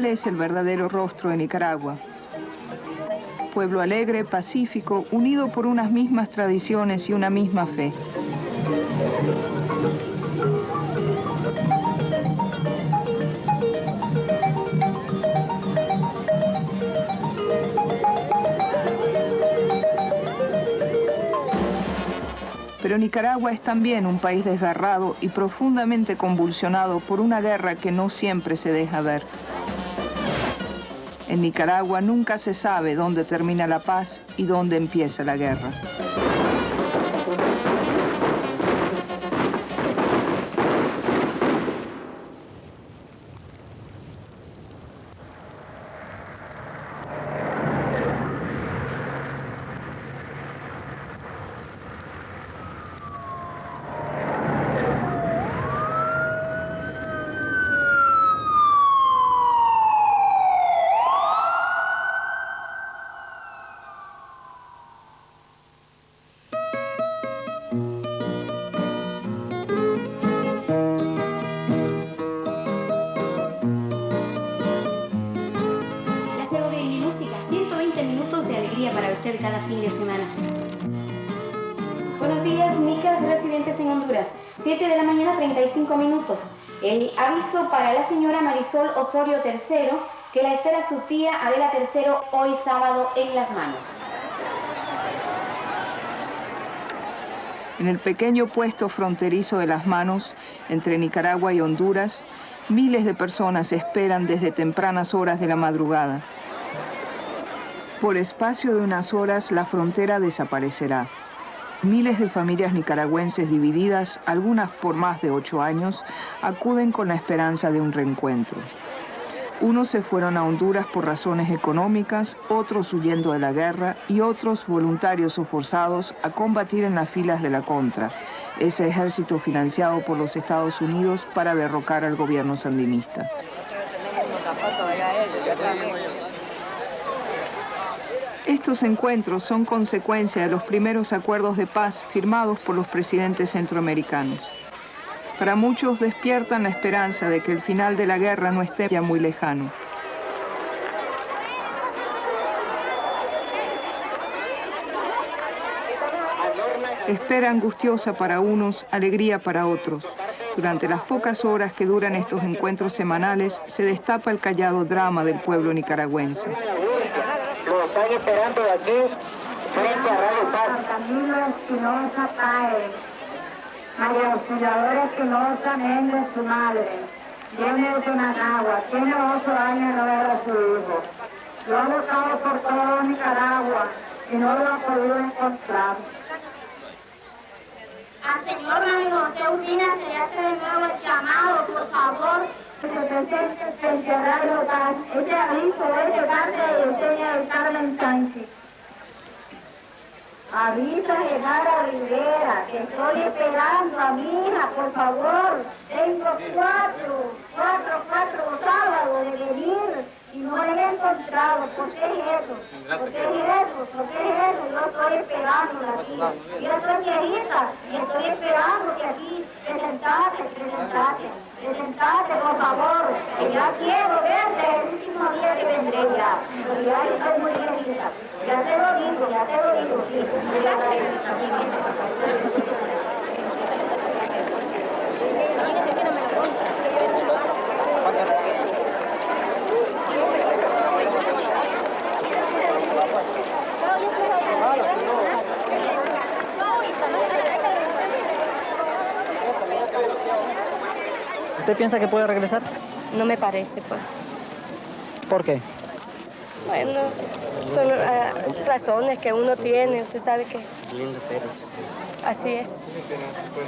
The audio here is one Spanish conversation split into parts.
¿Cuál es el verdadero rostro de Nicaragua? Pueblo alegre, pacífico, unido por unas mismas tradiciones y una misma fe. Pero Nicaragua es también un país desgarrado y profundamente convulsionado por una guerra que no siempre se deja ver. En Nicaragua nunca se sabe dónde termina la paz y dónde empieza la guerra. Cada fin de semana. Buenos días, nicas residentes en Honduras. 7 de la mañana, 35 minutos. El aviso para la señora Marisol Osorio III, que la espera su tía Adela III hoy sábado en Las Manos. En el pequeño puesto fronterizo de Las Manos, entre Nicaragua y Honduras, miles de personas esperan desde tempranas horas de la madrugada. Por espacio de unas horas, la frontera desaparecerá. Miles de familias nicaragüenses divididas, algunas por más de 8 años, acuden con la esperanza de un reencuentro. Unos se fueron a Honduras por razones económicas, otros huyendo de la guerra y otros voluntarios o forzados a combatir en las filas de la Contra, ese ejército financiado por los Estados Unidos para derrocar al gobierno sandinista. Estos encuentros son consecuencia de los primeros acuerdos de paz firmados por los presidentes centroamericanos. Para muchos despiertan la esperanza de que el final de la guerra no esté ya muy lejano. Espera angustiosa para unos, alegría para otros. Durante las pocas horas que duran estos encuentros semanales, se destapa el callado drama del pueblo nicaragüense. Lo están esperando aquí, frente a Radio Paz. Camilo Espinosa Páez, María Auxiliadora Espinosa Méndez, su madre. Viene de Managua, tiene 8 años y no ver a su hijo. Lo ha buscado por todo Nicaragua y no lo ha podido encontrar. Al señor María José Urbina se le hace de nuevo el llamado, por favor. Frente a Radio Paz, este aviso es de parte de Eugenia del Carmen Sánchez. Avisa a Genara Rivera que estoy esperando a mi hija, por favor. Tengo cuatro sábados de venir y no la he encontrado. ¿Por qué es eso? ¿Por qué es eso? ¿Por qué es eso? Yo estoy esperándola aquí. Yo soy viejita y estoy esperando que aquí presentate, por favor, que ya quiero verte el último día que vendré ya. Porque ya estoy muy viejita. Ya te lo digo, sí. ¿Usted piensa que puede regresar? No me parece, pues. ¿Por qué? Bueno, son razones que uno tiene, usted sabe que... Lindo Pérez. Así es.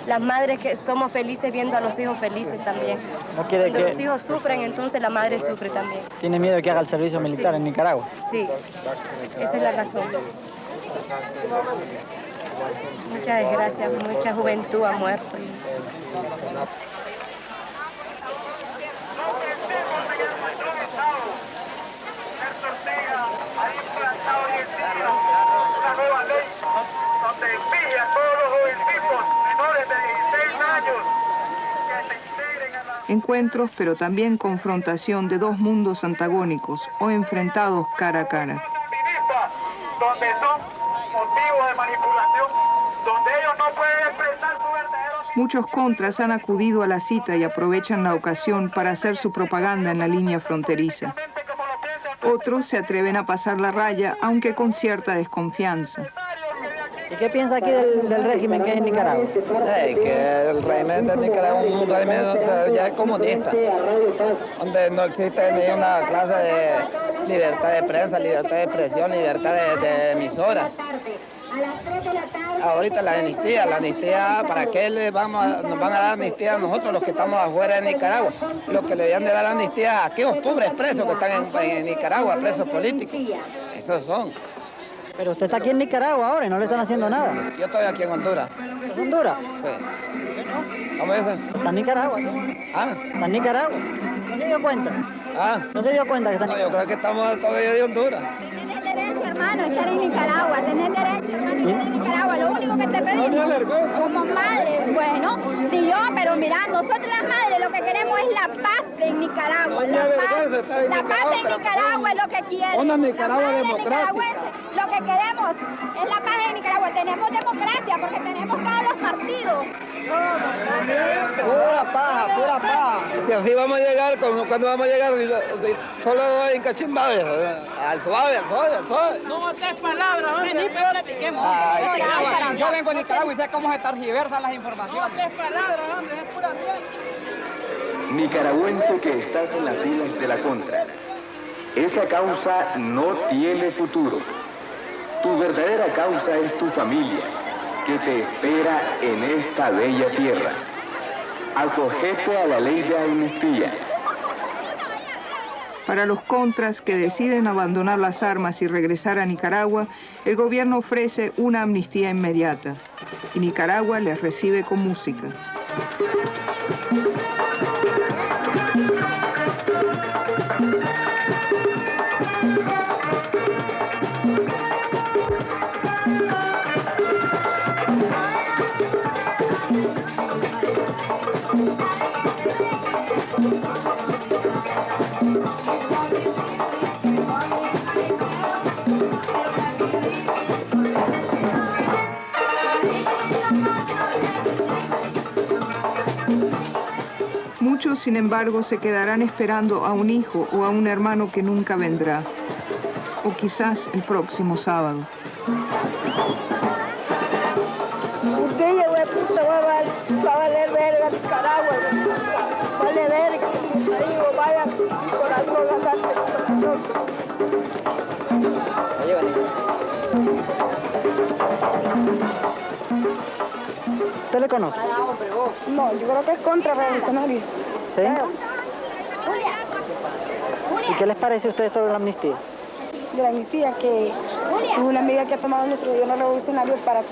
Las madres que somos felices viendo a los hijos felices también. ¿No quiere Cuando que... los hijos sufren, entonces la madre sufre también. ¿Tiene miedo de que haga el servicio militar en Nicaragua? Sí, esa es la razón. Muchas desgracias, mucha juventud ha muerto. Encuentros, pero también confrontación de dos mundos antagónicos o enfrentados cara a cara. Donde son motivos de manipulación, donde ellos no pueden expresar su verdadero... Muchos contras han acudido a la cita y aprovechan la ocasión para hacer su propaganda en la línea fronteriza. Otros se atreven a pasar la raya, aunque con cierta desconfianza. ¿Y qué piensa aquí del régimen que hay en Nicaragua? Que el régimen de Nicaragua es un régimen ya comunista, donde no existe ni una clase de libertad de prensa, libertad de expresión, libertad de emisoras. Ahorita la amnistía, ¿para qué nos van a dar amnistía a nosotros los que estamos afuera de Nicaragua? Los que le debían de dar amnistía a aquellos pobres presos que están en Nicaragua, presos políticos. Esos son. Pero usted está aquí en Nicaragua ahora y no le están haciendo nada. Yo estoy aquí en Honduras. ¿Es Honduras? Sí. ¿Cómo dice? Está en Nicaragua. Ah. Está en Nicaragua. ¿No se dio cuenta? Ah. ¿No se dio cuenta que está en Nicaragua? Yo creo que estamos todavía de Honduras. Tener derecho, hermano, a estar en Nicaragua. Tener derecho, hermano, a estar en Nicaragua. Lo único que te pedimos, como madre, bueno, ni yo, pero mira, nosotros las madres lo que queremos es la paz en Nicaragua. La paz en Nicaragua es lo que quieren. Una Nicaragua democrática. Lo que queremos es la paz en Nicaragua. Tenemos democracia porque tenemos todos los partidos. Pura paja. Si así vamos a llegar, cuando vamos a llegar, solo en Cachimbave, al suave. No, tres palabras, hombre. Yo vengo de Nicaragua y sé cómo se targiversan las informaciones. No, tres palabras, hombre, es pura mierda. Nicaragüense que estás en las filas de la contra. Esa causa no tiene futuro. Tu verdadera causa es tu familia, que te espera en esta bella tierra. Acogete a la ley de amnistía. Para los contras que deciden abandonar las armas y regresar a Nicaragua, el gobierno ofrece una amnistía inmediata y Nicaragua les recibe con música. Muchos, sin embargo, se quedarán esperando a un hijo o a un hermano que nunca vendrá, o quizás el próximo sábado. Usted llegó de puta, va a valer verga Nicaragua, vale verga, digo, vaya corazón a darte corazón. ¿Usted le conoce? No, yo creo que es contrarrevolucionario. ¿Sí? ¿Y qué les parece a ustedes sobre la amnistía? De la amnistía, que es una medida que ha tomado nuestro gobierno revolucionario para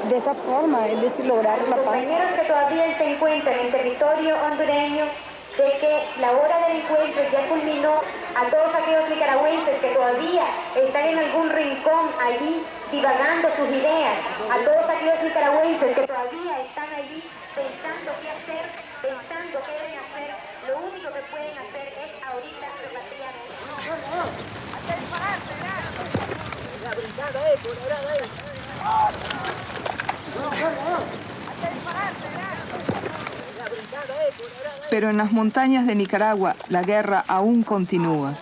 de esta forma, es decir, lograr la paz. Compañeros que todavía se encuentran en territorio hondureño, de que la hora del encuentro ya culminó. A todos aquellos nicaragüenses que todavía están en algún rincón allí divagando sus ideas, a todos aquellos nicaragüenses que todavía están allí pensando qué hacer, pensando qué deben hacer, lo único que pueden hacer es ahorita repatriarse. Pero en las montañas de Nicaragua la guerra aún continúa.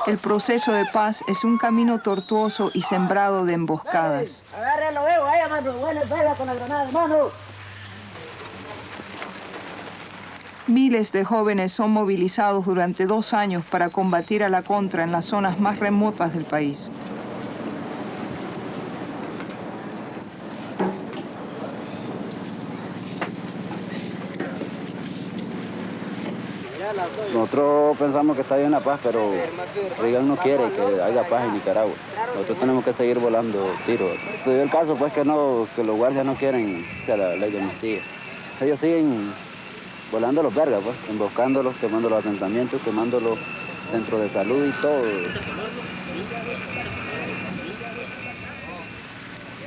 El proceso de paz es un camino tortuoso y sembrado de emboscadas. Agárralo, vaya, mano, buena pega con la granada, hermano. Miles de jóvenes son movilizados durante 2 años para combatir a la contra en las zonas más remotas del país. Nosotros pensamos que está bien la paz, pero Reagan no quiere que haya paz en Nicaragua. Nosotros tenemos que seguir volando tiros. Se dio el caso pues que los guardias no quieren la ley de amnistía. Ellos siguen volando los vergas, pues, emboscándolos, quemando los asentamientos, quemando los centros de salud y todo.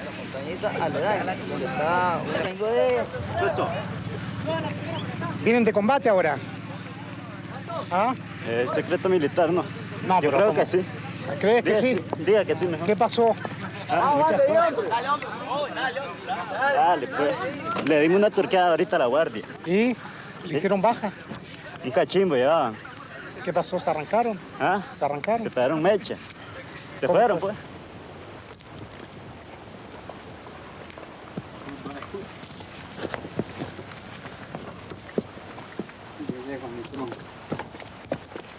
La montañita aledaña, donde está un amigo de ellos. ¿Vienen de combate ahora? ¿Ah? Secreto militar, ¿no? No, yo pero creo ¿cómo? que sí. ¿Crees que sí? Diga que sí mejor. ¿Qué pasó? Dale, pues. Le dimos una turqueada ahorita a la guardia. ¿Y? ¿Le hicieron baja? Un cachimbo llevaban. ¿Qué pasó? ¿Se arrancaron? ¿Ah? ¿Se arrancaron? Se pegaron mecha. Se ¿Cómo fueron, fue? pues.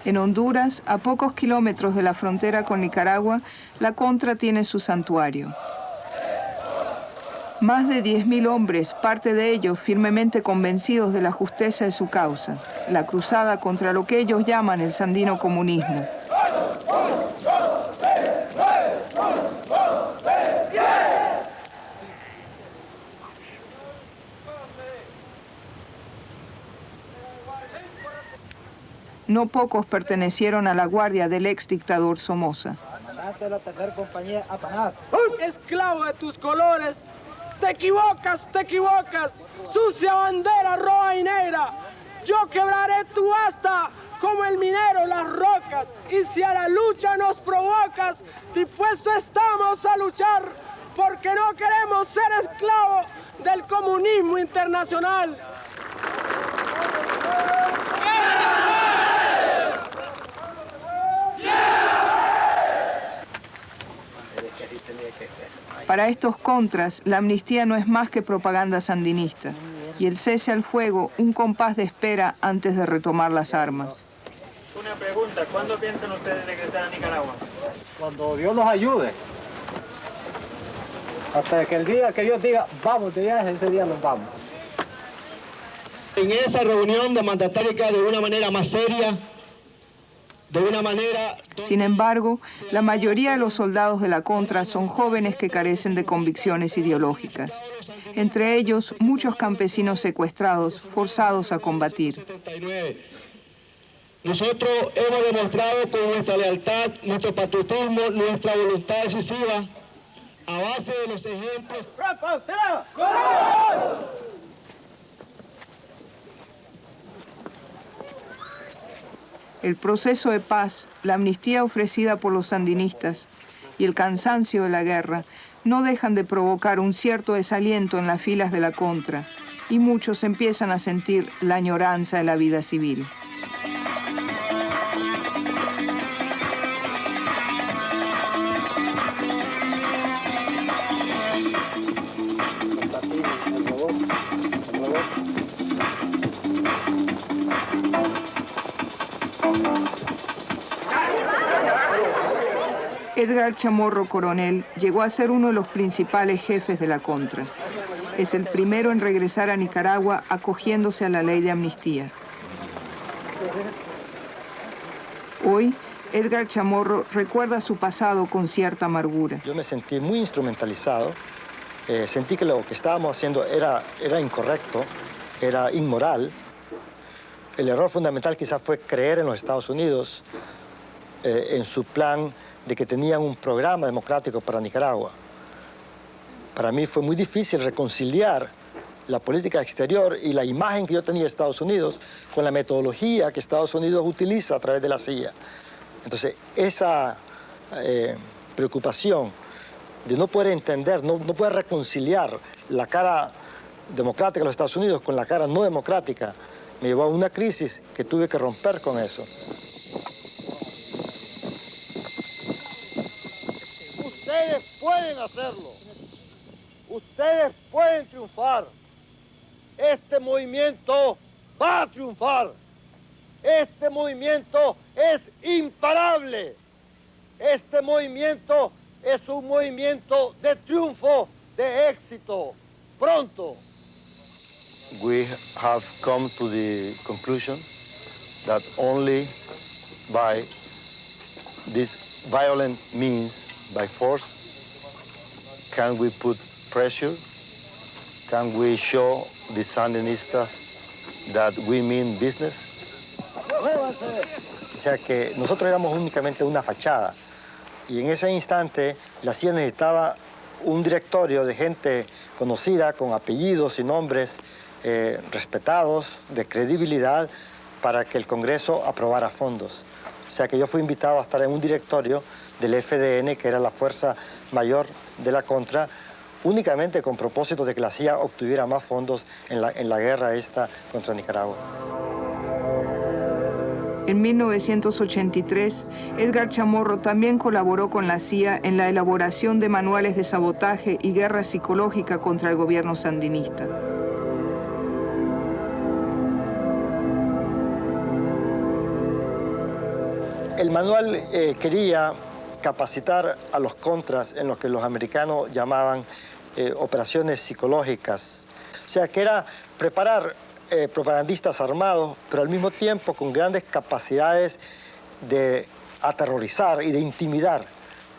En Honduras, a pocos kilómetros de la frontera con Nicaragua, la Contra tiene su santuario. Más de 10.000 hombres, parte de ellos firmemente convencidos de la justeza de su causa, la cruzada contra lo que ellos llaman el sandino comunismo. No pocos pertenecieron a la guardia del ex dictador Somoza. Comandante de la tercera compañía, Apanás. Esclavo de tus colores, te equivocas, sucia bandera roja y negra. Yo quebraré tu asta como el minero las rocas, y si a la lucha nos provocas, dispuestos estamos a luchar, porque no queremos ser esclavos del comunismo internacional. Para estos contras, la amnistía no es más que propaganda sandinista y el cese al fuego un compás de espera antes de retomar las armas. Una pregunta, ¿cuándo piensan ustedes regresar a Nicaragua? Cuando Dios nos ayude. Hasta que el día que Dios diga, vamos de viaje, ese día nos vamos. En esa reunión de mandatarica de una manera más seria, Sin embargo, la mayoría de los soldados de la Contra son jóvenes que carecen de convicciones ideológicas. Entre ellos, muchos campesinos secuestrados, forzados a combatir. Nosotros hemos demostrado con nuestra lealtad, nuestro patriotismo, nuestra voluntad decisiva, a base de los ejemplos. El proceso de paz, la amnistía ofrecida por los sandinistas y el cansancio de la guerra no dejan de provocar un cierto desaliento en las filas de la Contra, y muchos empiezan a sentir la añoranza de la vida civil. Edgar Chamorro Coronel llegó a ser uno de los principales jefes de la Contra. Es el primero en regresar a Nicaragua acogiéndose a la ley de amnistía. Hoy, Edgar Chamorro recuerda su pasado con cierta amargura. Yo me sentí muy instrumentalizado, sentí que lo que estábamos haciendo era incorrecto, era inmoral. El error fundamental quizás fue creer en los Estados Unidos, en su plan de que tenían un programa democrático para Nicaragua. Para mí fue muy difícil reconciliar la política exterior y la imagen que yo tenía de Estados Unidos con la metodología que Estados Unidos utiliza a través de la CIA. Entonces, esa preocupación de no poder entender, no poder reconciliar la cara democrática de los Estados Unidos con la cara no democrática, me llevó a una crisis que tuve que romper con eso. Ustedes pueden hacerlo. Ustedes pueden triunfar. Este movimiento va a triunfar. Este movimiento es imparable. Este movimiento es un movimiento de triunfo, de éxito. Pronto. We have come to the conclusion that only by this violent means, by force, can we put pressure, can we show the Sandinistas that we mean business. O sea que nosotros éramos únicamente una fachada y en ese instante la CIA necesitaba un directorio de gente conocida, con apellidos y nombres, respetados, de credibilidad, para que el Congreso aprobara fondos. O sea que yo fui invitado a estar en un directorio del FDN, que era la fuerza mayor de la Contra, únicamente con propósito de que la CIA obtuviera más fondos en la guerra esta contra Nicaragua. En 1983, Edgar Chamorro también colaboró con la CIA en la elaboración de manuales de sabotaje y guerra psicológica contra el gobierno sandinista. El manual quería capacitar a los contras en lo que los americanos llamaban operaciones psicológicas. O sea, que era preparar propagandistas armados, pero al mismo tiempo con grandes capacidades de aterrorizar y de intimidar,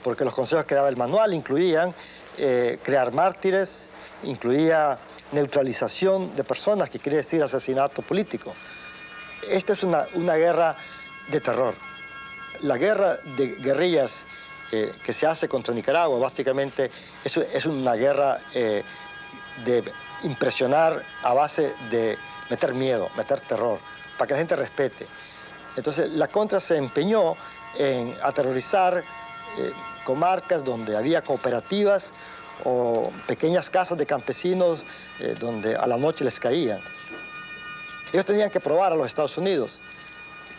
porque los consejos que daba el manual incluían crear mártires, incluía neutralización de personas, que quiere decir asesinato político. Esta es una guerra de terror. La guerra de guerrillas que se hace contra Nicaragua, básicamente, es una guerra de impresionar a base de meter miedo, meter terror, para que la gente respete. Entonces, la Contra se empeñó en aterrorizar comarcas donde había cooperativas o pequeñas casas de campesinos donde a la noche les caían. Ellos tenían que probar a los Estados Unidos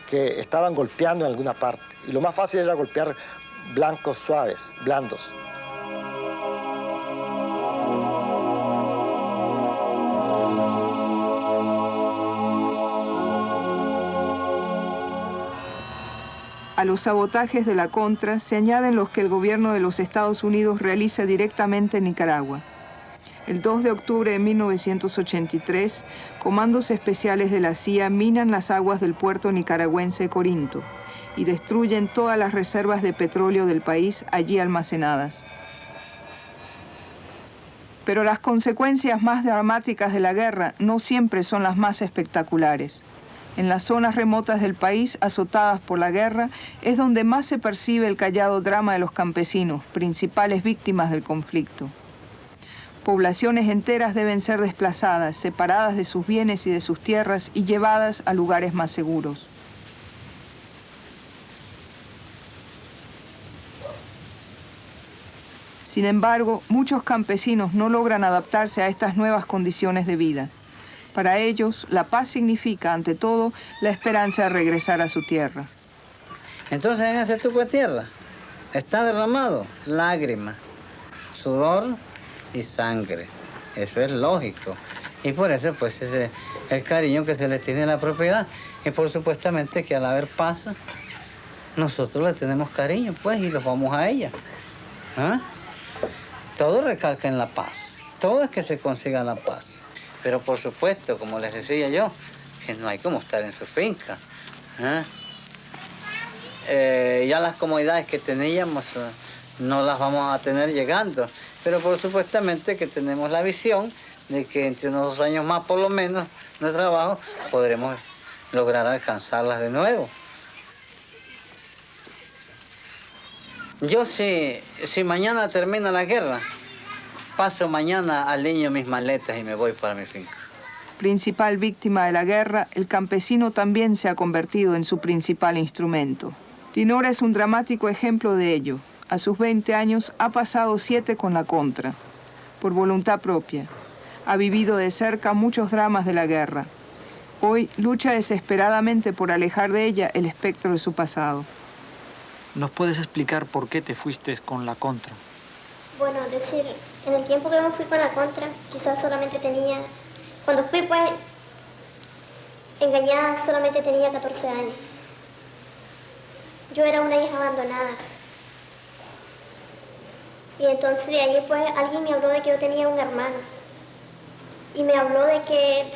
que estaban golpeando en alguna parte. Y lo más fácil era golpear blancos suaves, blandos. A los sabotajes de la Contra se añaden los que el gobierno de los Estados Unidos realiza directamente en Nicaragua. El 2 de octubre de 1983, comandos especiales de la CIA minan las aguas del puerto nicaragüense Corinto y destruyen todas las reservas de petróleo del país allí almacenadas. Pero las consecuencias más dramáticas de la guerra no siempre son las más espectaculares. En las zonas remotas del país azotadas por la guerra es donde más se percibe el callado drama de los campesinos, principales víctimas del conflicto. Poblaciones enteras deben ser desplazadas, separadas de sus bienes y de sus tierras y llevadas a lugares más seguros. Sin embargo, muchos campesinos no logran adaptarse a estas nuevas condiciones de vida. Para ellos, la paz significa, ante todo, la esperanza de regresar a su tierra. Entonces, en ese tubo de tierra está derramado lágrimas, sudor y sangre. Eso es lógico. Y por eso, pues, es el cariño que se les tiene a la propiedad. Y por supuestamente que al haber paz, nosotros le tenemos cariño, pues, y los vamos a ella. ¿Ah? Todo recalca en la paz. Todo es que se consiga la paz. Pero por supuesto, como les decía yo, que no hay como estar en su finca. Ya las comodidades que teníamos no las vamos a tener llegando. Pero por supuestamente que tenemos la visión de que entre unos 2 años más, por lo menos, de trabajo, podremos lograr alcanzarlas de nuevo. Yo si mañana termina la guerra, paso mañana al niño mis maletas y me voy para mi finca. Principal víctima de la guerra, el campesino también se ha convertido en su principal instrumento. Dinora es un dramático ejemplo de ello. A sus 20 años ha pasado 7 con la Contra, por voluntad propia. Ha vivido de cerca muchos dramas de la guerra. Hoy lucha desesperadamente por alejar de ella el espectro de su pasado. ¿Nos puedes explicar por qué te fuiste con la Contra? Bueno, decir, en el tiempo que me fui con la Contra, quizás solamente tenía... Cuando fui, pues, engañada, solamente tenía 14 años. Yo era una hija abandonada. Y entonces de ahí, pues, alguien me habló de que yo tenía un hermano. Y me habló de que...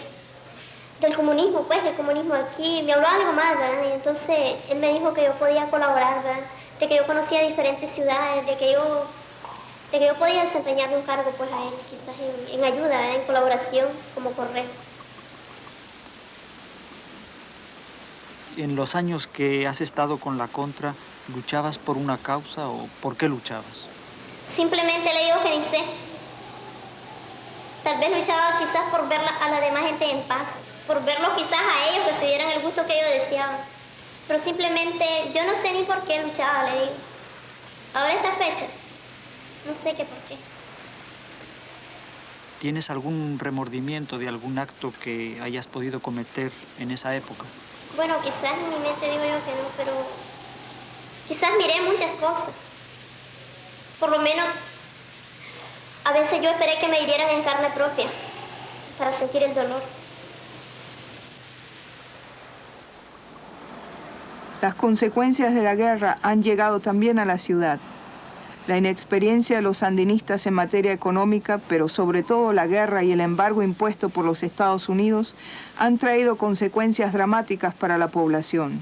del comunismo, pues, el comunismo aquí. Me habló algo más, ¿verdad? Y entonces él me dijo que yo podía colaborar, ¿verdad? De que yo conocía diferentes ciudades, de que yo podía desempeñarle un cargo, pues, a él, quizás en ayuda, ¿verdad? En colaboración, como correo. En los años que has estado con la Contra, ¿luchabas por una causa o por qué luchabas? Simplemente le digo que ni sé. Tal vez luchaba quizás por ver a la demás gente en paz, por verlos quizás a ellos que se dieran el gusto que ellos deseaban. Pero simplemente yo no sé ni por qué luchaba, le digo. Ahora esta fecha, no sé qué por qué. ¿Tienes algún remordimiento de algún acto que hayas podido cometer en esa época? Bueno, quizás en mi mente digo yo que no, pero quizás miré muchas cosas. Por lo menos, a veces yo esperé que me hirieran en carne propia para sentir el dolor. Las consecuencias de la guerra han llegado también a la ciudad. La inexperiencia de los sandinistas en materia económica, pero sobre todo la guerra y el embargo impuesto por los Estados Unidos, han traído consecuencias dramáticas para la población.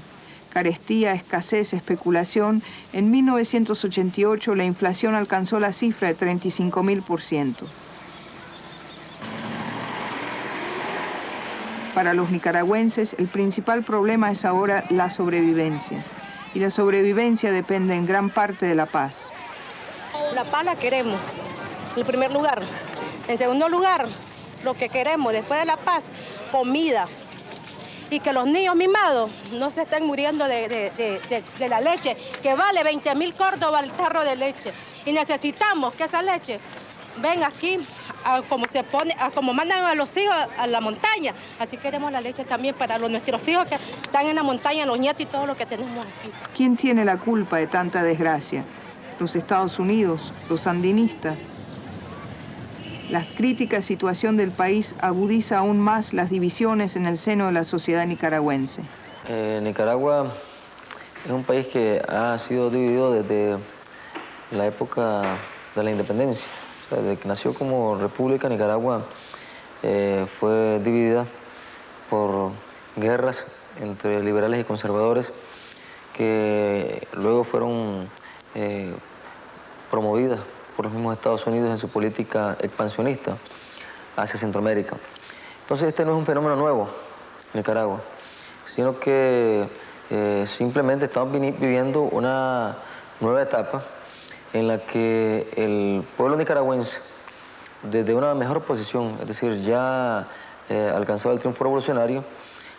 Carestía, escasez, especulación. En 1988 la inflación alcanzó la cifra de 35.000%. Para los nicaragüenses, el principal problema es ahora la sobrevivencia. Y la sobrevivencia depende en gran parte de la paz. La paz la queremos, en primer lugar. En segundo lugar, lo que queremos después de la paz, comida. Y que los niños mimados no se estén muriendo de la leche, que vale 20.000 córdobas el tarro de leche. Y necesitamos que esa leche venga aquí, como mandan a los hijos a la montaña. Así queremos la leche también para nuestros hijos que están en la montaña, los nietos y todo lo que tenemos aquí. ¿Quién tiene la culpa de tanta desgracia? ¿Los Estados Unidos? ¿Los sandinistas? La crítica situación del país agudiza aún más las divisiones en el seno de la sociedad nicaragüense. Nicaragua es un país que ha sido dividido desde la época de la independencia. O sea, desde que nació como república, Nicaragua fue dividida por guerras entre liberales y conservadores que luego fueron promovidas por los mismos Estados Unidos en su política expansionista hacia Centroamérica. Entonces este no es un fenómeno nuevo en Nicaragua, sino que simplemente estamos viviendo una nueva etapa en la que el pueblo nicaragüense, desde una mejor posición, es decir, ya alcanzado el triunfo revolucionario,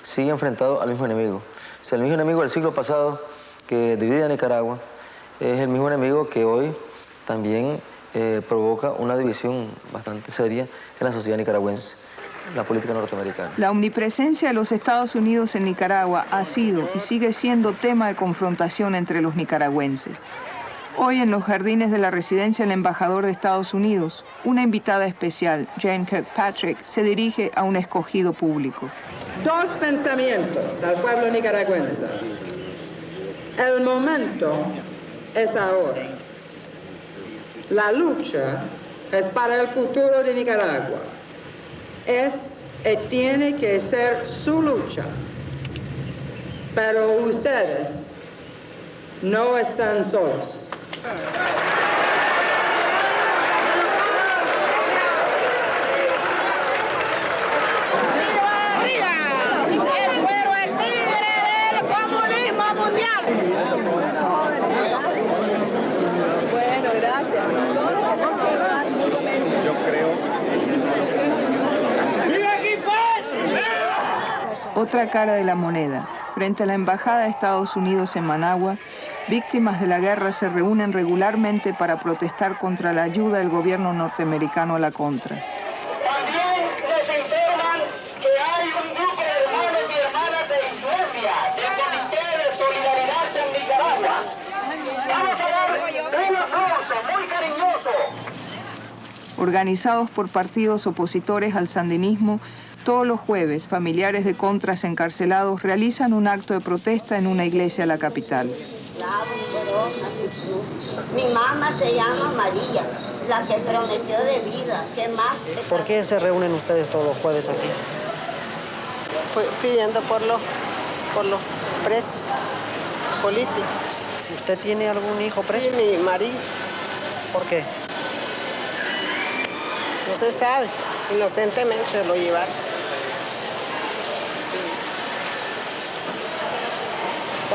sigue enfrentado al mismo enemigo. O sea, el mismo enemigo del siglo pasado que divide a Nicaragua es el mismo enemigo que hoy también provoca una división bastante seria en la sociedad nicaragüense, la política norteamericana. La omnipresencia de los Estados Unidos en Nicaragua ha sido y sigue siendo tema de confrontación entre los nicaragüenses. Hoy en los jardines de la residencia del embajador de Estados Unidos, una invitada especial, Jane Kirkpatrick, se dirige a un escogido público. Dos pensamientos al pueblo nicaragüense. El momento es ahora. La lucha es para el futuro de Nicaragua. Es y tiene que ser su lucha. Pero ustedes no están solos. Bueno, gracias. Yo creo. Otra cara de la moneda. Frente a la Embajada de Estados Unidos en Managua, víctimas de la guerra se reúnen regularmente para protestar contra la ayuda del gobierno norteamericano a la contra. También les informan que hay un grupo de hermanos y hermanas de Suecia, del Comité de Solidaridad con Nicaragua. Vamos a dar un aplauso muy cariñoso. Organizados por partidos opositores al sandinismo, todos los jueves, familiares de contras encarcelados realizan un acto de protesta en una iglesia de la capital. Mi mamá se llama María, la que prometió de vida. ¿Qué más? ¿Por qué se reúnen ustedes todos los jueves aquí? Pidiendo por los presos políticos. ¿Usted tiene algún hijo preso? Sí, mi marido. ¿Por qué? No se sabe. Inocentemente lo llevaron.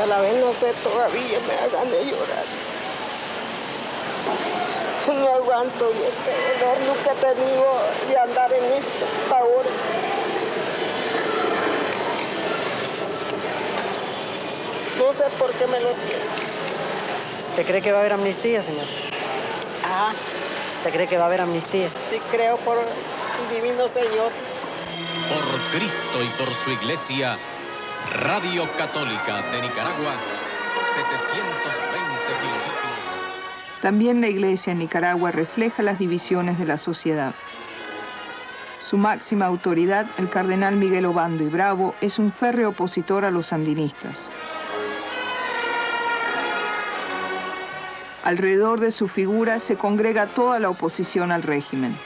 A la vez no sé, todavía me hagan de llorar. No Santo, yo este dolor nunca he tenido de andar en esto hasta ahora. No sé por qué me lo tiene. ¿Usted cree que va a haber amnistía, señor? Ajá. ¿Usted cree que va a haber amnistía? Sí, creo por el divino Señor. Por Cristo y por su iglesia, Radio Católica de Nicaragua, 720 kilociclos. También la Iglesia en Nicaragua refleja las divisiones de la sociedad. Su máxima autoridad, el cardenal Miguel Obando y Bravo, es un férreo opositor a los sandinistas. Alrededor de su figura se congrega toda la oposición al régimen.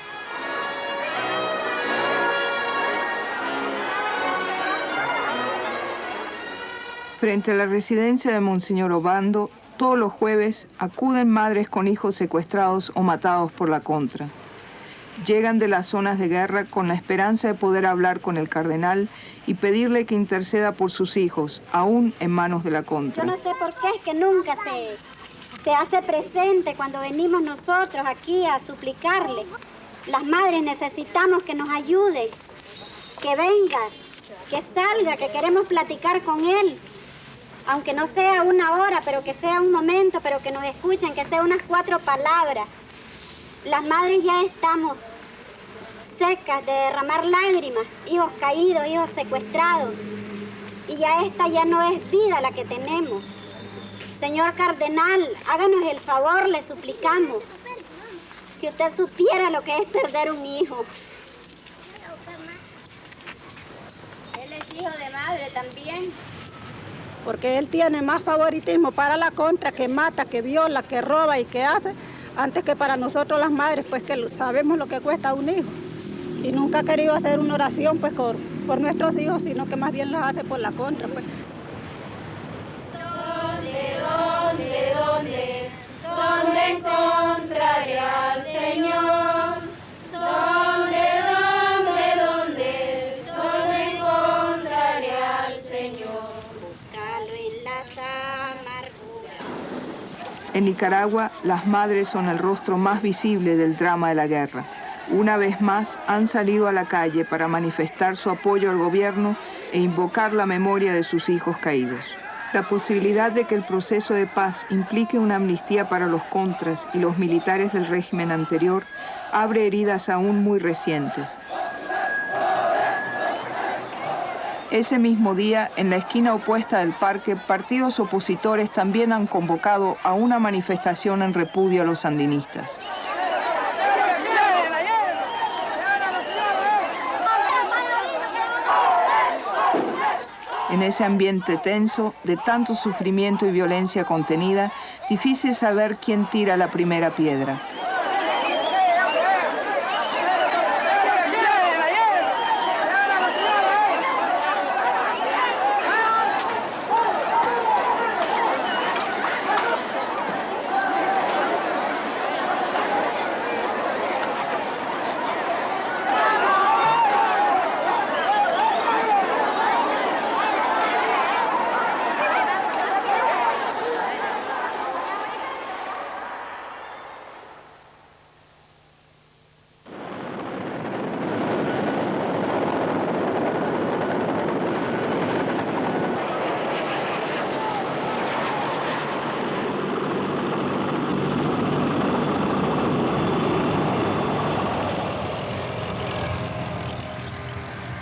Frente a la residencia de Monseñor Obando, todos los jueves acuden madres con hijos secuestrados o matados por la Contra. Llegan de las zonas de guerra con la esperanza de poder hablar con el cardenal y pedirle que interceda por sus hijos, aún en manos de la Contra. Yo no sé por qué es que nunca se hace presente cuando venimos nosotros aquí a suplicarle. Las madres necesitamos que nos ayude, que venga, que salga, que queremos platicar con él. Aunque no sea una hora, pero que sea un momento, pero que nos escuchen, que sea unas 4 palabras. Las madres ya estamos secas de derramar lágrimas, hijos caídos, hijos secuestrados. Y ya esta ya no es vida la que tenemos. Señor cardenal, háganos el favor, le suplicamos. Si usted supiera lo que es perder un hijo. Él es hijo de madre también. Porque él tiene más favoritismo para la Contra, que mata, que viola, que roba y que hace, antes que para nosotros las madres, pues que sabemos lo que cuesta un hijo. Y nunca ha querido hacer una oración pues por nuestros hijos, sino que más bien los hace por la Contra, pues. ¿Dónde encontraré al Señor? ¿Dónde encontraré al Señor? Búscalo en las amarguras. En Nicaragua, las madres son el rostro más visible del drama de la guerra. Una vez más, han salido a la calle para manifestar su apoyo al gobierno e invocar la memoria de sus hijos caídos. La posibilidad de que el proceso de paz implique una amnistía para los contras y los militares del régimen anterior abre heridas aún muy recientes. Ese mismo día, en la esquina opuesta del parque, partidos opositores también han convocado a una manifestación en repudio a los sandinistas. En ese ambiente tenso, de tanto sufrimiento y violencia contenida, difícil saber quién tira la primera piedra.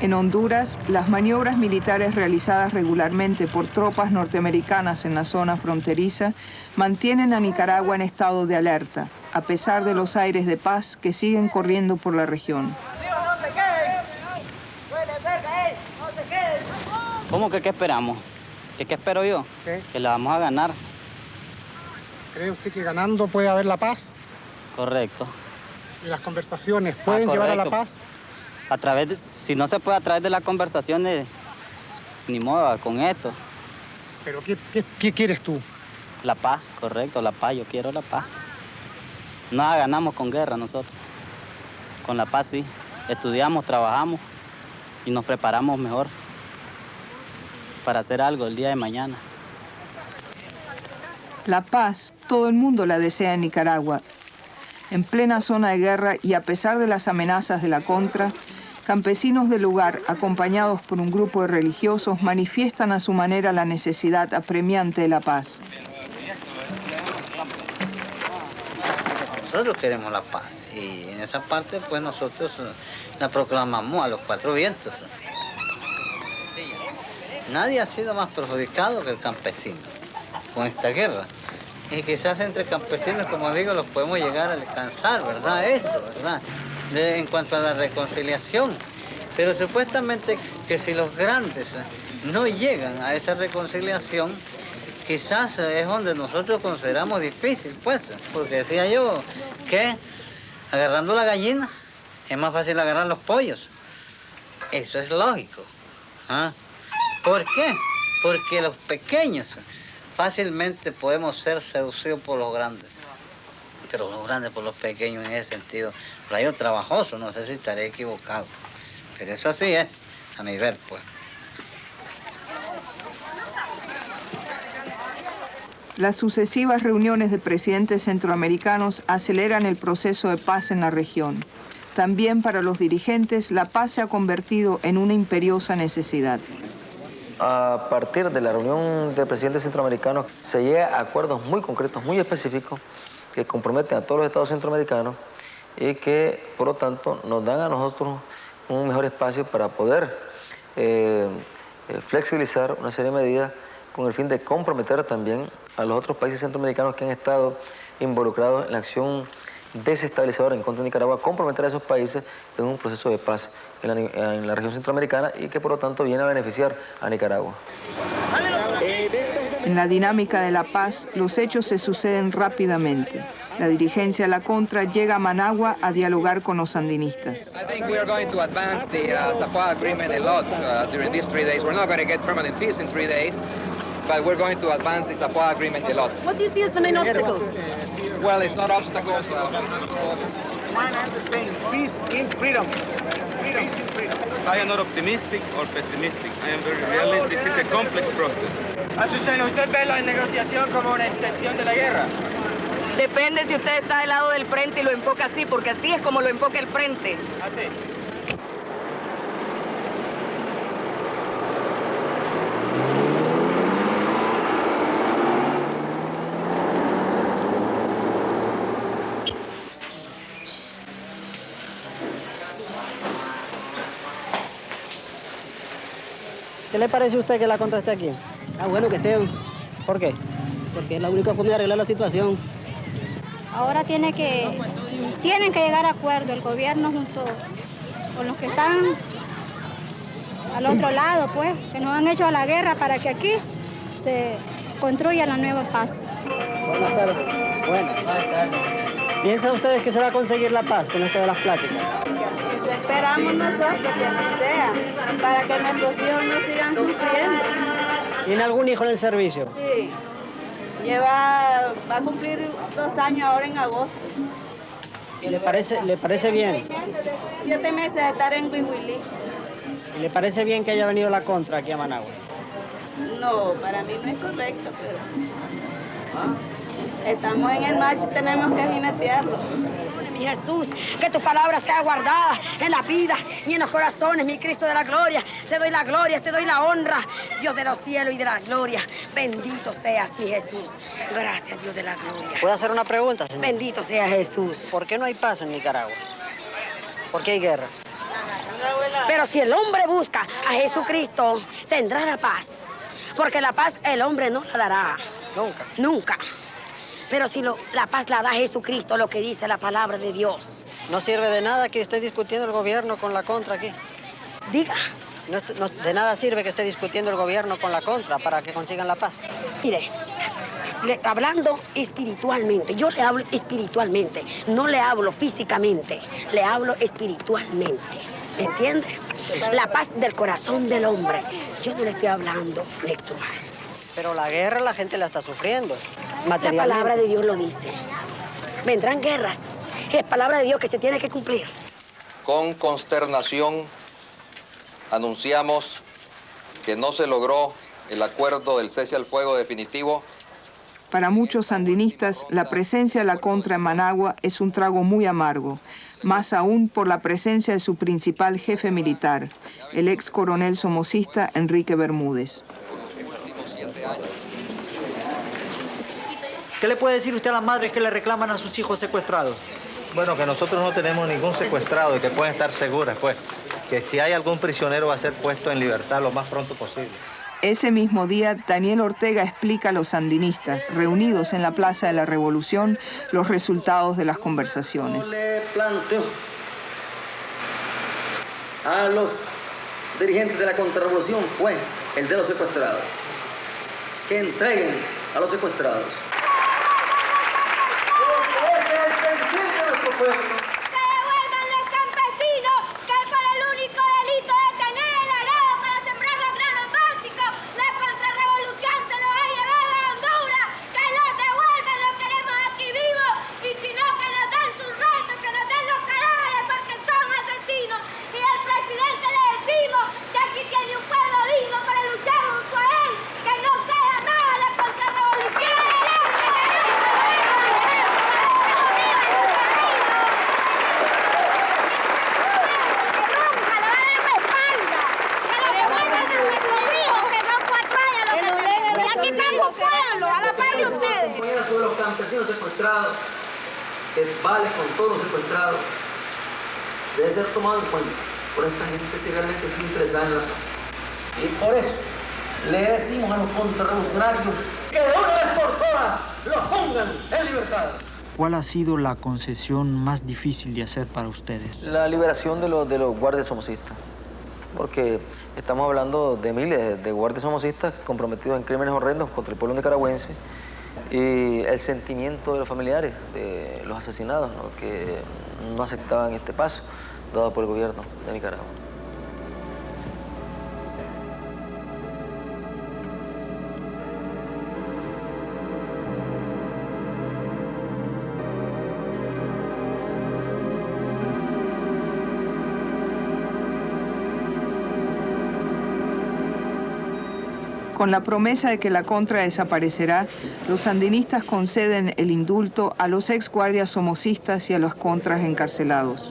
En Honduras, las maniobras militares realizadas regularmente por tropas norteamericanas en la zona fronteriza mantienen a Nicaragua en estado de alerta, a pesar de los aires de paz que siguen corriendo por la región. ¿Cómo que qué esperamos? ¿Qué espero yo? ¿Qué? Que la vamos a ganar. ¿Cree usted que ganando puede haber la paz? Correcto. ¿Y las conversaciones pueden llevar a la paz? A través de, si no se puede a través de las conversaciones, ni modo, con esto. ¿Pero qué quieres tú? La paz, correcto, la paz, yo quiero la paz. Nada ganamos con guerra nosotros. Con la paz sí, estudiamos, trabajamos y nos preparamos mejor para hacer algo el día de mañana. La paz, todo el mundo la desea en Nicaragua. En plena zona de guerra y a pesar de las amenazas de la Contra, campesinos del lugar, acompañados por un grupo de religiosos, manifiestan a su manera la necesidad apremiante de la paz. Nosotros queremos la paz y en esa parte pues nosotros la proclamamos a los cuatro vientos. Nadie ha sido más perjudicado que el campesino con esta guerra. Y quizás entre campesinos, como digo, los podemos llegar a alcanzar, ¿verdad? Eso, ¿verdad? En cuanto a la reconciliación. Pero supuestamente que si los grandes no llegan a esa reconciliación, quizás es donde nosotros consideramos difícil, pues. Porque decía yo que agarrando la gallina es más fácil agarrar los pollos. Eso es lógico. ¿Ah? ¿Por qué? Porque los pequeños fácilmente podemos ser seducidos por los grandes. Pero los grandes por los pequeños en ese sentido. Rayo trabajoso, no sé si estaré equivocado. Pero eso así es, a mi ver, pues. Las sucesivas reuniones de presidentes centroamericanos aceleran el proceso de paz en la región. También para los dirigentes, la paz se ha convertido en una imperiosa necesidad. A partir de la reunión de presidentes centroamericanos se llega a acuerdos muy concretos, muy específicos, que comprometen a todos los estados centroamericanos y que, por lo tanto, nos dan a nosotros un mejor espacio para poder flexibilizar una serie de medidas con el fin de comprometer también a los otros países centroamericanos que han estado involucrados en la acción desestabilizadora en contra de Nicaragua, comprometer a esos países en un proceso de paz en la región centroamericana y que por lo tanto viene a beneficiar a Nicaragua. En la dinámica de la paz, los hechos se suceden rápidamente. La dirigencia de la Contra llega a Managua a dialogar con los sandinistas. I think we are going to advance the Zapá agreement a lot during these 3 days. We're not going to get permanent peace in 3 days, but we're going to advance the Zapá agreement a lot. What do you see as the main obstacles? Well, it's not obstacles. One and the same, peace in freedom. Peace in freedom. I am not optimistic or pessimistic. I am very realistic. This is a complex process. Azucena, ¿usted ve la negociación como una extensión de la guerra? Depende si usted está del lado del frente y lo enfoca así, porque así es como lo enfoca el frente. Así. ¿Qué le parece a usted que la Contra esté aquí? Ah, bueno que esté. ¿Por qué? Porque es la única forma de arreglar la situación. Ahora tienen que llegar a acuerdo el gobierno junto con los que están al otro lado, pues, que nos han hecho la guerra para que aquí se construya la nueva paz. Buenas tardes. Buenas tardes. ¿Piensan ustedes que se va a conseguir la paz con esto de las pláticas? Eso esperamos nosotros que así sea, para que nuestros hijos no sigan sufriendo. ¿Tiene algún hijo en el servicio? Sí. Va a cumplir 2 años ahora en agosto. ¿Le parece bien? 7 meses de estar en Huihuilí. ¿Le parece bien que haya venido la Contra aquí a Managua? No, para mí no es correcto, pero estamos en el marcho y tenemos que jinetearlo. Mi Jesús, que tu palabra sea guardada en la vida y en los corazones, mi Cristo de la gloria. Te doy la gloria, te doy la honra, Dios de los cielos y de la gloria. Bendito seas, mi Jesús. Gracias, Dios de la gloria. ¿Puedo hacer una pregunta, señor? Bendito sea Jesús. ¿Por qué no hay paz en Nicaragua? ¿Por qué hay guerra? Pero si el hombre busca a Jesucristo, tendrá la paz. Porque la paz el hombre no la dará. Nunca. Nunca. Pero si la paz la da Jesucristo, lo que dice la palabra de Dios. No sirve de nada que esté discutiendo el gobierno con la Contra aquí. Diga. De nada sirve que esté discutiendo el gobierno con la Contra para que consigan la paz. Mire, hablando espiritualmente, yo le hablo espiritualmente, no le hablo físicamente, le hablo espiritualmente. ¿Me entiende? La paz del corazón del hombre. Yo no le estoy hablando electoral. Pero la guerra la gente la está sufriendo. La palabra de Dios lo dice. Vendrán guerras. Es palabra de Dios que se tiene que cumplir. Con consternación anunciamos que no se logró el acuerdo del cese al fuego definitivo Para muchos sandinistas, la presencia de la Contra en Managua es un trago muy amargo, más aún por la presencia de su principal jefe militar, el ex coronel somocista Enrique Bermúdez. ¿Qué le puede decir usted a las madres que le reclaman a sus hijos secuestrados? Bueno, que nosotros no tenemos ningún secuestrado y que pueden estar seguras, pues, que si hay algún prisionero va a ser puesto en libertad lo más pronto posible. Ese mismo día, Daniel Ortega explica a los sandinistas, reunidos en la Plaza de la Revolución, los resultados de las conversaciones. Le planteo a los dirigentes de la contrarrevolución fue el de los secuestrados, que entreguen a los secuestrados. Porque ese es el sentir de nuestro pueblo. ¡Que devuelvan los campesinos que por el único delito de tener el arado para sembrar los granos básicos, la contrarrevolución se los ha llevado a Honduras! ¡Que los devuelvan! ¡Los queremos aquí vivos! Y si no, que nos den sus restos, que nos den los cadáveres, porque son asesinos. Y al presidente le decimos que aquí tiene un pueblo digno para luchar junto a él, que no sea nada la contrarrevolución. Sobre los campesinos secuestrados, que vale con todos los secuestrados, debe ser tomado en cuenta por esta gente que realmente está interesada en la paz. Y por eso le decimos a los contrarrevolucionarios que de una vez por todas los pongan en libertad. ¿Cuál ha sido la concesión más difícil de hacer para ustedes? La liberación de los guardias somocistas, porque estamos hablando de miles de guardias somocistas comprometidos en crímenes horrendos contra el pueblo nicaragüense, y el sentimiento de los familiares de los asesinados, ¿no?, que no aceptaban este paso dado por el gobierno de Nicaragua. Con la promesa de que la Contra desaparecerá, los sandinistas conceden el indulto a los ex guardias somocistas y a los contras encarcelados.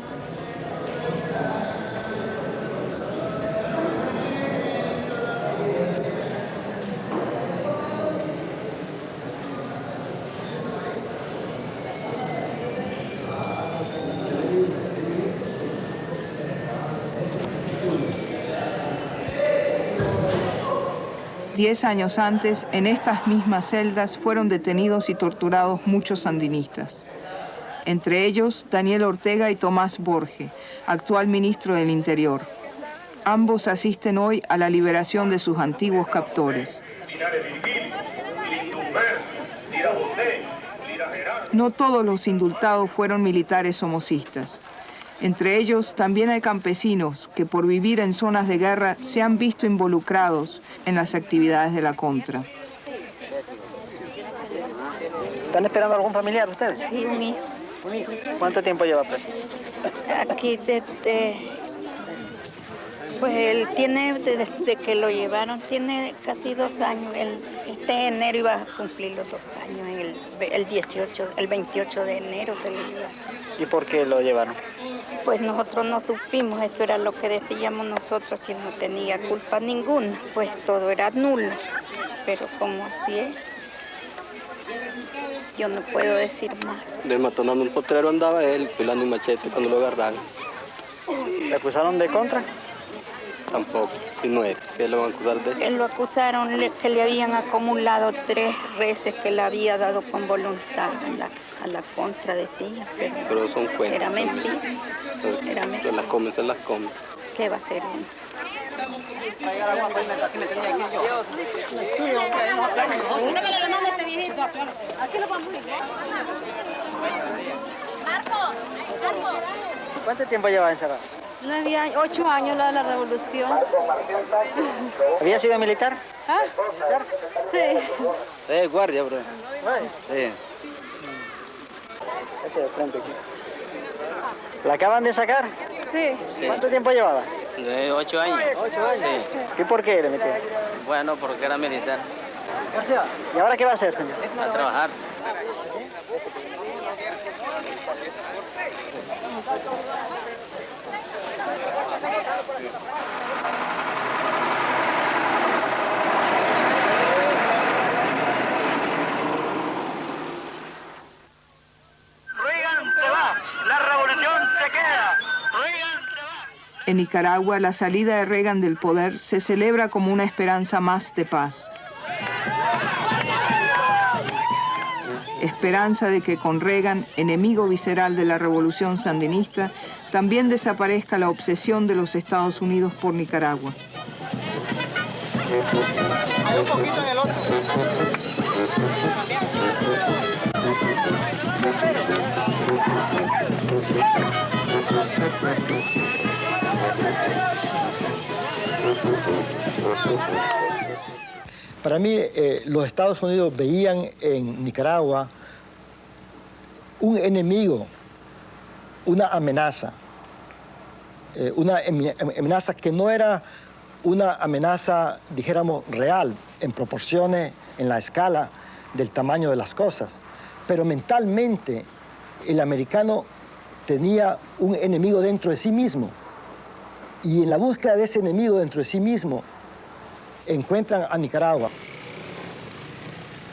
Diez años antes, en estas mismas celdas fueron detenidos y torturados muchos sandinistas. Entre ellos, Daniel Ortega y Tomás Borge, actual ministro del Interior. Ambos asisten hoy a la liberación de sus antiguos captores. No todos los indultados fueron militares somocistas. Entre ellos también hay campesinos que por vivir en zonas de guerra se han visto involucrados en las actividades de la Contra. ¿Están esperando algún familiar ustedes? Sí, un hijo. ¿Un hijo? ¿Cuánto tiempo lleva preso? Aquí pues él tiene, desde que lo llevaron, tiene casi 2 años. Este enero iba a cumplir los 2 años, el 28 de enero se lo llevaron. ¿Y por qué lo llevaron? Pues nosotros no supimos, eso era lo que decíamos nosotros, si él no tenía culpa ninguna, pues todo era nulo. Pero como así es, yo no puedo decir más. Del matonando un potrero andaba él, pilando un machete cuando lo agarraron. ¿Le acusaron de contra? Tampoco, y no es, ¿qué lo van a acusar de eso? Él lo acusaron que le habían acumulado 3 reses que le había dado con voluntad a la Contra, decía, pero son cuentos. Era mentira. Era mentira. Se las comen, se las comen. ¿Qué va a hacer uno? ¿Cuánto tiempo lleva encerrado? 8 años la revolución. ¿Había sido militar? ¿Ah? Sí. Guardia, bro. Sí. Este de frente aquí. ¿La acaban de sacar? Sí. ¿Cuánto tiempo llevaba? De 8 años. 8 años. Sí. ¿Y por qué le metieron? Bueno, porque era militar. ¿Y ahora qué va a hacer, señor? A trabajar. Reagan se va, la revolución se queda. Reagan se va. En Nicaragua, la salida de Reagan del poder se celebra como una esperanza más de paz. Esperanza de que con Reagan, enemigo visceral de la revolución sandinista, también desaparezca la obsesión de los Estados Unidos por Nicaragua. Hay un poquito en el otro. Para mí, los Estados Unidos veían en Nicaragua un enemigo, una amenaza que no era una amenaza, dijéramos, real, en proporciones, en la escala del tamaño de las cosas. Pero mentalmente, el americano tenía un enemigo dentro de sí mismo. Y en la búsqueda de ese enemigo dentro de sí mismo, encuentran a Nicaragua.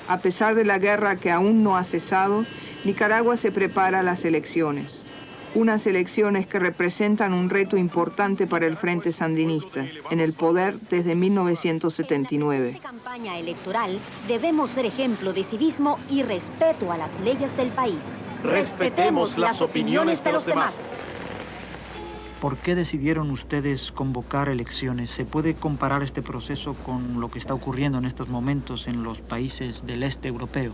A pesar de la guerra que aún no ha cesado, Nicaragua se prepara a las elecciones. Unas elecciones que representan un reto importante para el Frente Sandinista, en el poder desde 1979. En esta campaña electoral debemos ser ejemplo de civismo y respeto a las leyes del país. Respetemos las opiniones de los demás. ¿Por qué decidieron ustedes convocar elecciones? ¿Se puede comparar este proceso con lo que está ocurriendo en estos momentos en los países del este europeo?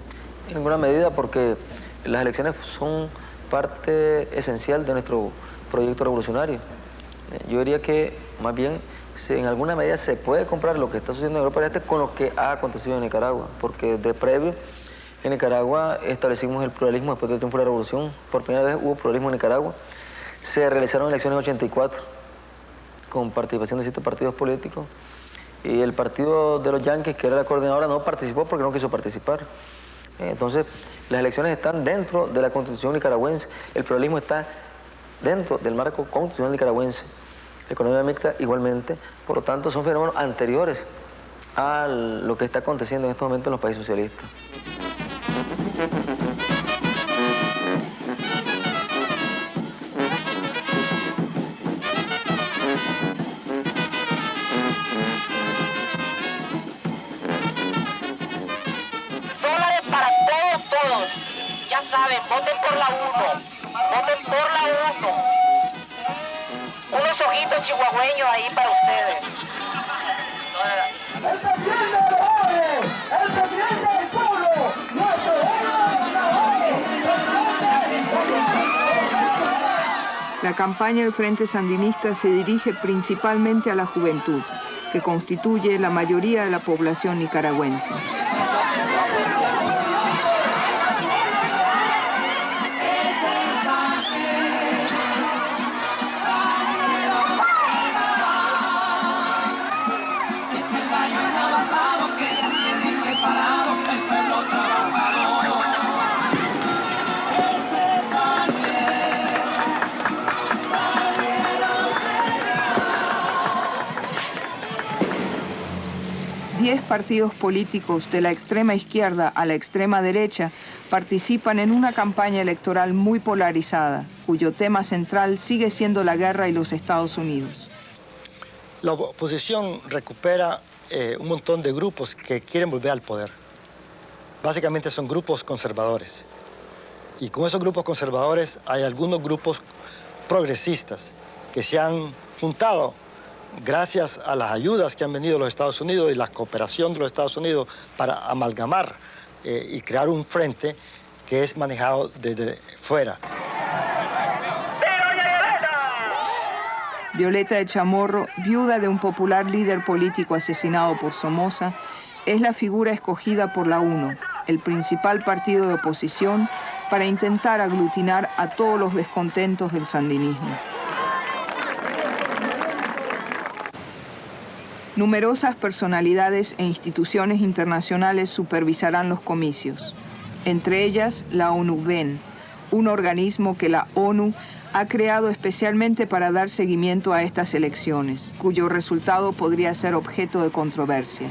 En alguna medida, porque las elecciones son parte esencial de nuestro proyecto revolucionario. Yo diría que, más bien, en alguna medida se puede comparar lo que está sucediendo en Europa del Este con lo que ha acontecido en Nicaragua, porque de previo, en Nicaragua establecimos el pluralismo después del triunfo de la revolución. Por primera vez hubo pluralismo en Nicaragua. Se realizaron elecciones en 84 con participación de 7 partidos políticos y el partido de los Yankees, que era la coordinadora, no participó porque no quiso participar. Entonces, las elecciones están dentro de la Constitución nicaragüense, el pluralismo está dentro del marco constitucional nicaragüense, la economía mixta igualmente, por lo tanto son fenómenos anteriores a lo que está aconteciendo en estos momentos en los países socialistas. Ya saben, voten por la 1. Voten por la 1. Unos ojitos chihuahueños ahí para ustedes. ¡El presidente de los jóvenes! ¡El presidente del pueblo! ¡Nuestro La campaña del Frente Sandinista se dirige principalmente a la juventud, que constituye la mayoría de la población nicaragüense. Partidos políticos de la extrema izquierda a la extrema derecha participan en una campaña electoral muy polarizada, cuyo tema central sigue siendo la guerra y los Estados Unidos. La oposición recupera un montón de grupos que quieren volver al poder. Básicamente son grupos conservadores. Y con esos grupos conservadores hay algunos grupos progresistas que se han juntado gracias a las ayudas que han venido los Estados Unidos y la cooperación de los Estados Unidos para amalgamar y crear un frente que es manejado desde fuera. Violeta de Chamorro, viuda de un popular líder político asesinado por Somoza, es la figura escogida por la UNO, el principal partido de oposición, para intentar aglutinar a todos los descontentos del sandinismo. Numerosas personalidades e instituciones internacionales supervisarán los comicios, entre ellas la ONU-VEN, un organismo que la ONU ha creado especialmente para dar seguimiento a estas elecciones, cuyo resultado podría ser objeto de controversia.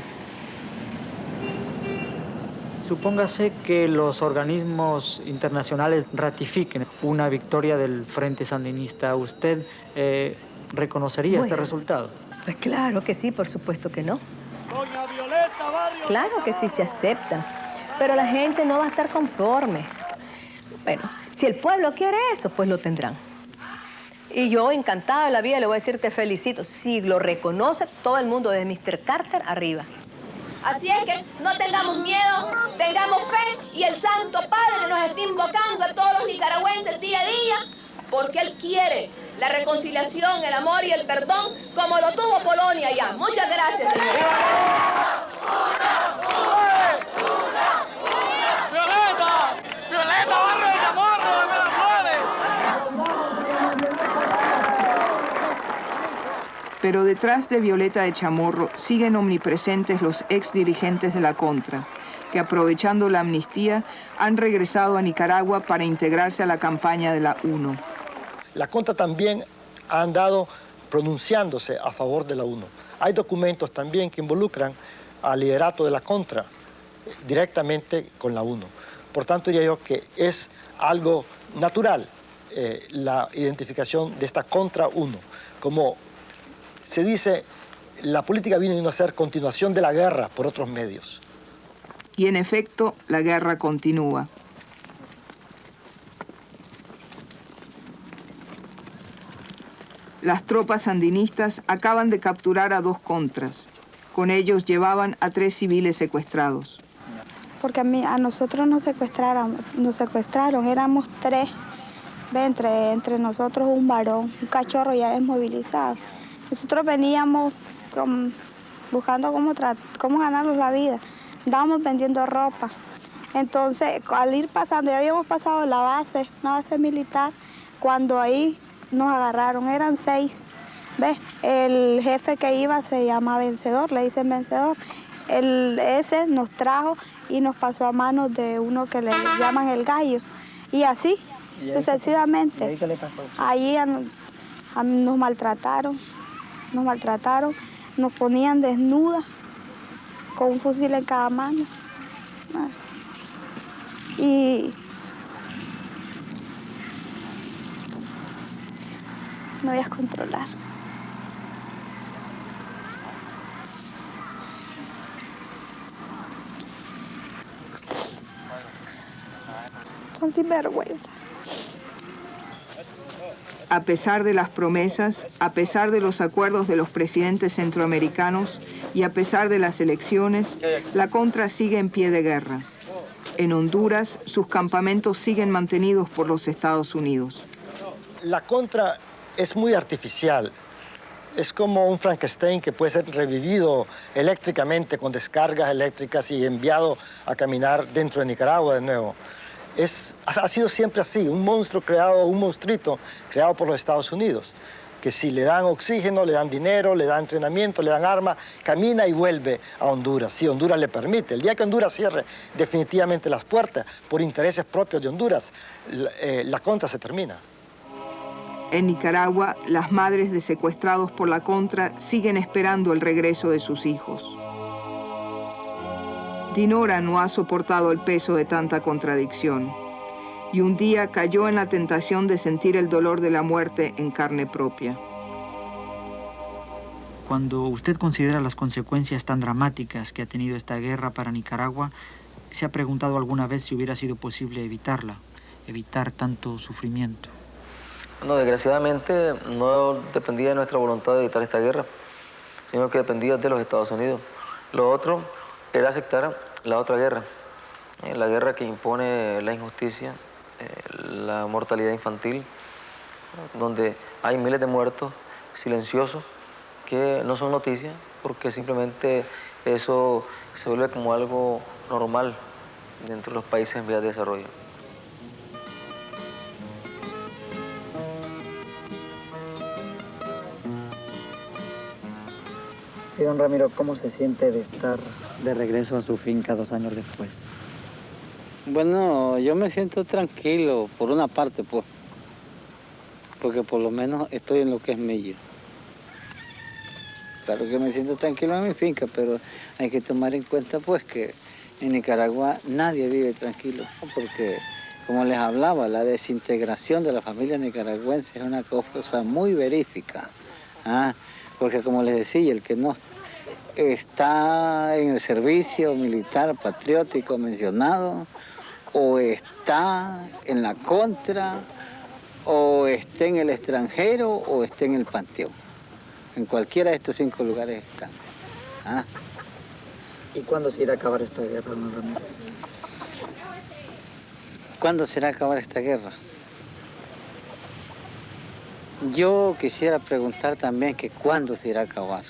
Supóngase que los organismos internacionales ratifiquen una victoria del Frente Sandinista. ¿Usted reconocería este resultado? Pues claro que sí, por supuesto que no. Claro que sí se acepta, pero la gente no va a estar conforme. Bueno, si el pueblo quiere eso, pues lo tendrán. Y yo, encantada de la vida, le voy a decir te felicito. Si lo reconoce todo el mundo, desde Mr. Carter arriba. Así es que no tengamos miedo, tengamos fe y el Santo Padre nos está invocando a todos los nicaragüenses día a día porque Él quiere la reconciliación, el amor y el perdón como lo tuvo Polonia ya. Muchas gracias, señor. ¡Violeta! ¡Violeta, barrio de Chamorro, de Pero detrás de Violeta de Chamorro siguen omnipresentes los ex dirigentes de la Contra, que aprovechando la amnistía han regresado a Nicaragua para integrarse a la campaña de la UNO. La Contra también ha andado pronunciándose a favor de la UNO. Hay documentos también que involucran al liderato de la Contra directamente con la UNO. Por tanto, diría yo que es algo natural la identificación de esta Contra UNO. Como se dice, la política vino a ser continuación de la guerra por otros medios. Y en efecto, la guerra continúa. Las tropas sandinistas acaban de capturar a 2 contras. Con ellos llevaban a 3 civiles secuestrados. Porque a nosotros nos secuestraron, éramos 3. Ve, entre nosotros un varón, un cachorro ya desmovilizado. Nosotros veníamos buscando cómo ganarnos la vida. Andábamos vendiendo ropa. Entonces, al ir pasando, ya habíamos pasado la base, una base militar, cuando ahí nos agarraron, eran 6. ¿Ves? El jefe que iba se llama Vencedor, le dicen Vencedor. Ese nos trajo y nos pasó a manos de uno que le llaman el Gallo. Y así, sucesivamente. ¿Y ahí qué le pasó? Ahí nos maltrataron, nos ponían desnudas, con un fusil en cada mano. Y me voy a controlar. Son sinvergüenza. A pesar de las promesas, a pesar de los acuerdos de los presidentes centroamericanos y a pesar de las elecciones, la Contra sigue en pie de guerra. En Honduras, sus campamentos siguen mantenidos por los Estados Unidos. La Contra es muy artificial. Es como un Frankenstein que puede ser revivido eléctricamente con descargas eléctricas y enviado a caminar dentro de Nicaragua de nuevo. Ha sido siempre así, un monstruito creado por los Estados Unidos, que si le dan oxígeno, le dan dinero, le dan entrenamiento, le dan armas, camina y vuelve a Honduras, si Honduras le permite. El día que Honduras cierre definitivamente las puertas por intereses propios de Honduras, la Contra se termina. En Nicaragua, las madres de secuestrados por la Contra siguen esperando el regreso de sus hijos. Dinora no ha soportado el peso de tanta contradicción y un día cayó en la tentación de sentir el dolor de la muerte en carne propia. Cuando usted considera las consecuencias tan dramáticas que ha tenido esta guerra para Nicaragua, ¿se ha preguntado alguna vez si hubiera sido posible evitarla, evitar tanto sufrimiento? No, desgraciadamente no dependía de nuestra voluntad de evitar esta guerra, sino que dependía de los Estados Unidos. Lo otro era aceptar la otra guerra, la guerra que impone la injusticia, la mortalidad infantil, donde hay miles de muertos silenciosos que no son noticias porque simplemente eso se vuelve como algo normal dentro de los países en vías de desarrollo. don Ramiro, ¿cómo se siente de estar de regreso a su finca 2 años después? Bueno, yo me siento tranquilo, por una parte, pues. Porque por lo menos estoy en lo que es mío. Claro que me siento tranquilo en mi finca, pero hay que tomar en cuenta, pues, que en Nicaragua nadie vive tranquilo, ¿no? Porque, como les hablaba, la desintegración de la familia nicaragüense es una cosa muy verífica. Porque, como les decía, el que no está en el servicio militar patriótico mencionado, o está en la contra, o está en el extranjero, o está en el panteón. En cualquiera de estos 5 lugares están. ¿Y cuándo se irá a acabar esta guerra, don Ramiro? ¿Cuándo se irá a acabar esta guerra? Yo quisiera preguntar también que cuándo se irá a acabar.